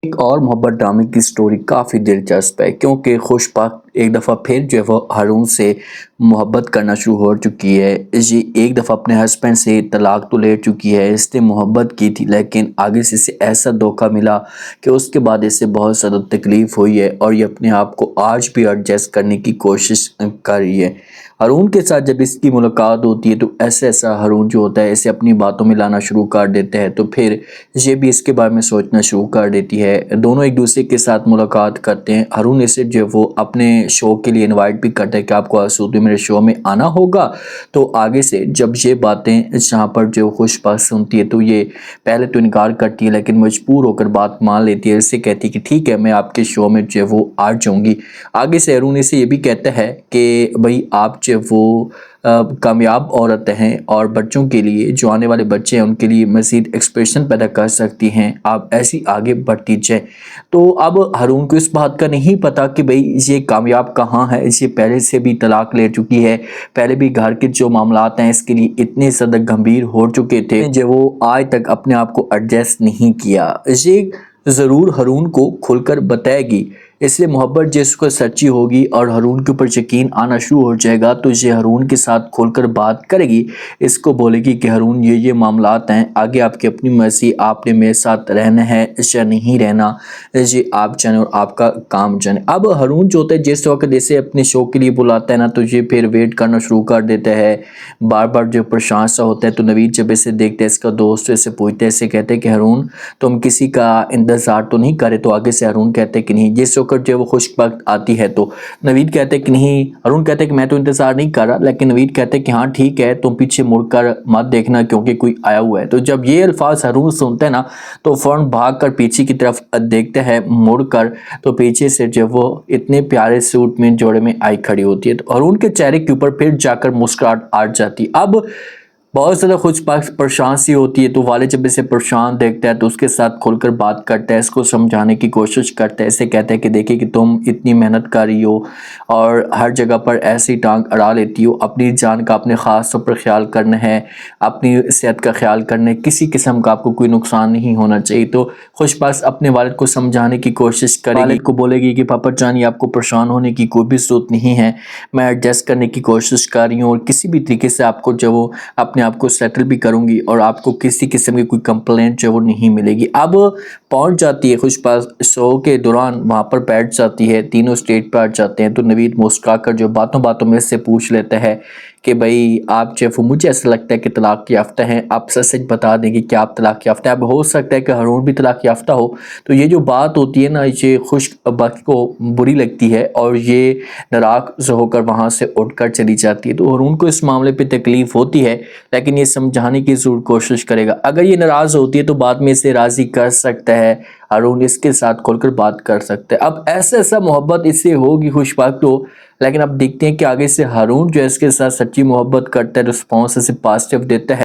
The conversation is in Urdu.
ایک اور محبت ڈرامے کی سٹوری کافی دلچسپ ہے کیونکہ خوش بخت ایک دفعہ پھر جو ہے وہ ہارون سے محبت کرنا شروع ہو چکی ہے۔ یہ ایک دفعہ اپنے ہسبینڈ سے طلاق تو لے چکی ہے، اس نے محبت کی تھی لیکن آگے سے اسے ایسا دھوکہ ملا کہ اس کے بعد اسے بہت زیادہ تکلیف ہوئی ہے اور یہ اپنے آپ کو آج بھی ایڈجسٹ کرنے کی کوشش کر رہی ہے۔ ہارون کے ساتھ جب اس کی ملاقات ہوتی ہے تو ایسا ہارون جو ہوتا ہے اسے اپنی باتوں میں لانا شروع کر دیتا ہے، تو پھر یہ بھی اس کے بارے میں سوچنا شروع کر دیتی ہے۔ دونوں ایک دوسرے کے ساتھ ملاقات کرتے ہیں۔ ہارون اسے جو وہ اپنے شو کے لیے انوائٹ بھی کرتا ہے کہ آپ کو آسودی میرے شو میں آنا ہوگا، تو آگے سے جب یہ باتیں جہاں پر جو خوش بخت سنتی ہے تو یہ پہلے تو انکار کرتی ہے لیکن مجبور ہو کر بات مان لیتی ہے، اسے کہتی ہے کہ ٹھیک ہے میں آپ کے شو میں جو وہ آ جاؤں گی۔ آگے سے ہارون اسے یہ بھی کہتا ہے کہ بھئی آپ جو وہ کامیاب عورت ہیں اور بچوں کے لیے جو آنے والے بچے ہیں ان کے لیے مزید ایکسپریشن پیدا کر سکتی ہیں، آپ ایسی آگے بڑھتی جائیں۔ تو اب ہارون کو اس بات کا نہیں پتا کہ بھئی یہ کامیاب کہاں ہے، یہ پہلے سے بھی طلاق لے چکی ہے، پہلے بھی گھر کے جو معاملات ہیں اس کے لیے اتنے زیادہ گمبھیر ہو چکے تھے جو وہ آج تک اپنے آپ کو ایڈجسٹ نہیں کیا۔ یہ ضرور ہارون کو کھل کر بتائے گی، اس لیے محبت جس کو سچی ہوگی اور ہارون کے اوپر یقین آنا شروع ہو جائے گا تو یہ ہارون کے ساتھ کھل کر بات کرے گی، اس کو بولے گی کہ ہارون یہ معاملات ہیں، آگے آپ کی اپنی مرضی، آپ نے میرے ساتھ رہنا ہے یا نہیں رہنا، یہ آپ جانے اور آپ کا کام جانے۔ اب ہارون جو ہوتا ہے جس وقت جیسے اپنے شو کے لیے بلاتا ہے نا تو یہ پھر ویٹ کرنا شروع کر دیتا ہے، بار بار جو پریشان سا ہوتا ہے۔ تو نوید جب اسے دیکھتا ہے اس کا دوست اسے پوچھتا ہے، اسے کہتے ہیں کہ ہارون تم کسی کا انتظار تو نہیں کرے؟ تو آگے سے ہارون کہتے ہیں کہ نہیں۔ جس وقت جو وہ خوش بخت آتی ہے تو نوید کہتے ہیں کہ نہیں، ہارون کہتے ہیں کہ میں تو انتظار نہیں کر رہا، لیکن نوید کہتے ہیں کہ ہاں ٹھیک ہے تم پیچھے مڑ کر مت دیکھنا کیونکہ کوئی آیا ہوا ہے۔ تو جب یہ الفاظ ہارون سنتے ہیں نا تو فوراً بھاگ کر پیچھے کی طرف دیکھتا ہے مڑ کر، تو پیچھے سے جب وہ اتنے پیارے سوٹ میں جوڑے میں آئی کھڑی ہوتی ہے تو ہارون کے چہرے کے اوپر پھر جا کر مسکراہٹ آ جاتی۔ اب بہت زیادہ خوش بخت پریشان سی ہوتی ہے، تو والد جب اسے پریشان دیکھتا ہے تو اس کے ساتھ کھل کر بات کرتا ہے، اس کو سمجھانے کی کوشش کرتا ہے، اسے کہتا ہے کہ دیکھیں کہ تم اتنی محنت کر رہی ہو اور ہر جگہ پر ایسی ٹانگ اڑا لیتی ہو، اپنی جان کا اپنے خاص طور پر خیال کرنا ہے، اپنی صحت کا خیال کرنا ہے، کسی قسم کا آپ کو کوئی نقصان نہیں ہونا چاہیے۔ تو خوش بخت اپنے والد کو سمجھانے کی کوشش کرے گی، والد کو بولے گی کہ پاپا جان آپ کو پریشان ہونے کی کوئی بھی ضرورت نہیں ہے، میں ایڈجسٹ کرنے کی کوشش کر رہی ہوں اور کسی بھی طریقے سے آپ کو جو وہ اپنے آپ کو سیٹل بھی کروں گی اور آپ کو کسی قسم کی کوئی کمپلینٹ جو وہ نہیں ملے گی۔ اب پہنچ جاتی ہے خوش بخت شو کے دوران، وہاں پر بیٹھ جاتی ہے، تینوں اسٹیج پر آ جاتے ہیں۔ تو نوید مسکرا کر جو باتوں میں سے پوچھ لیتا ہے کہ بھئی آپ جو وہ مجھے ایسا لگتا ہے کہ طلاق یافتہ ہیں، آپ سچ بتا دیں گے کہ آپ طلاق یافتہ ہیں۔ اب ہو سکتا ہے کہ ہارون بھی طلاق یافتہ ہو، تو یہ جو بات ہوتی ہے نا یہ خوش بخت کو بری لگتی ہے اور یہ ناراض ہو کر وہاں سے اٹھ کر چلی جاتی ہے۔ تو ہارون کو اس معاملے پہ تکلیف ہوتی ہے لیکن یہ سمجھانے کی ضرور کوشش کرے گا، اگر یہ ناراض ہوتی ہے تو بعد میں اسے راضی کر سکتا ہے، ہارون اس کے ساتھ کھل کر بات کر سکتا ہے۔ اب ایسا محبت اس سے ہوگی خوش بخت کو، لیکن اب دیکھتے ہیں کہ آگے سے ہارون جو ہے اس کے ساتھ سچی محبت کرتا ہے، رسپانس اسے پازیٹیو دیتا ہے۔